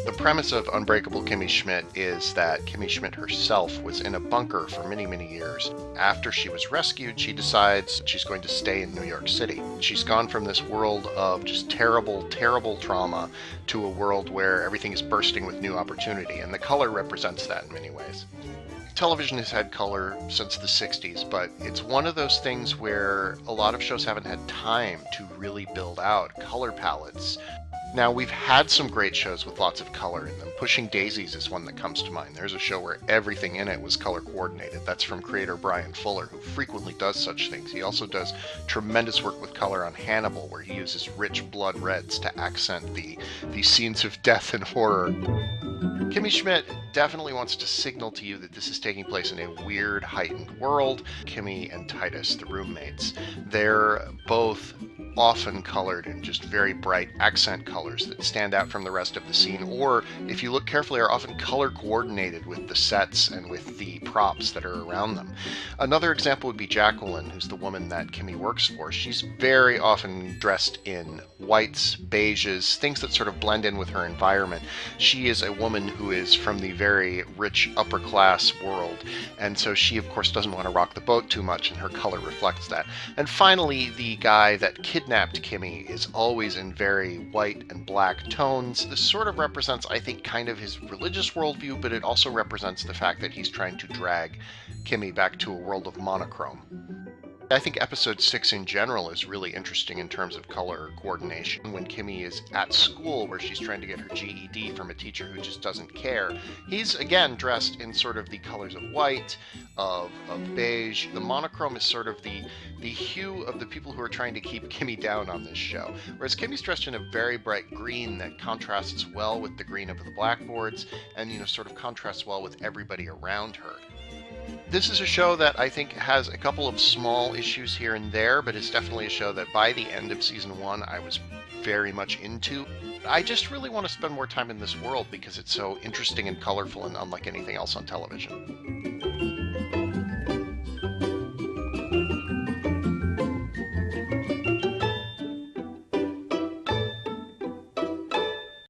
The premise of Unbreakable Kimmy Schmidt is that Kimmy Schmidt herself was in a bunker for many, many years. After she was rescued, she decides she's going to stay in New York City. She's gone from this world of just terrible, terrible trauma to a world where everything is bursting with new opportunity, and the color represents that in many ways. Television has had color since the 60s, but it's one of those things where a lot of shows haven't had time to really build out color palettes. Now, we've had some great shows with lots of color in them. Pushing Daisies is one that comes to mind. There's a show where everything in it was color coordinated. That's from creator Brian Fuller, who frequently does such things. He also does tremendous work with color on Hannibal, where he uses rich blood reds to accent the scenes of death and horror. Kimmy Schmidt definitely wants to signal to you that this is taking place in a weird, heightened world. Kimmy and Titus, the roommates, they're both often colored in just very bright accent colors that stand out from the rest of the scene, or if you look carefully, are often color coordinated with the sets and with the props that are around them. Another example would be Jacqueline, who's the woman that Kimmy works for. She's very often dressed in whites, beiges, things that sort of blend in with her environment. She is a woman who is from the very rich upper class world, and so she of course doesn't want to rock the boat too much, and her color reflects that. And finally, the guy that kidnapped Kimmy is always in very white and black tones. This sort of represents, I think, kind of his religious worldview, but it also represents the fact that he's trying to drag Kimmy back to a world of monochrome. I think episode 6 in general is really interesting in terms of color coordination. When Kimmy is at school where she's trying to get her GED from a teacher who just doesn't care, he's again dressed in sort of the colors of white, of beige. The monochrome is sort of the hue of the people who are trying to keep Kimmy down on this show. Whereas Kimmy's dressed in a very bright green that contrasts well with the green of the blackboards and, sort of contrasts well with everybody around her. This is a show that I think has a couple of small issues here and there, but it's definitely a show that by the end of season 1 I was very much into. I just really want to spend more time in this world because it's so interesting and colorful and unlike anything else on television.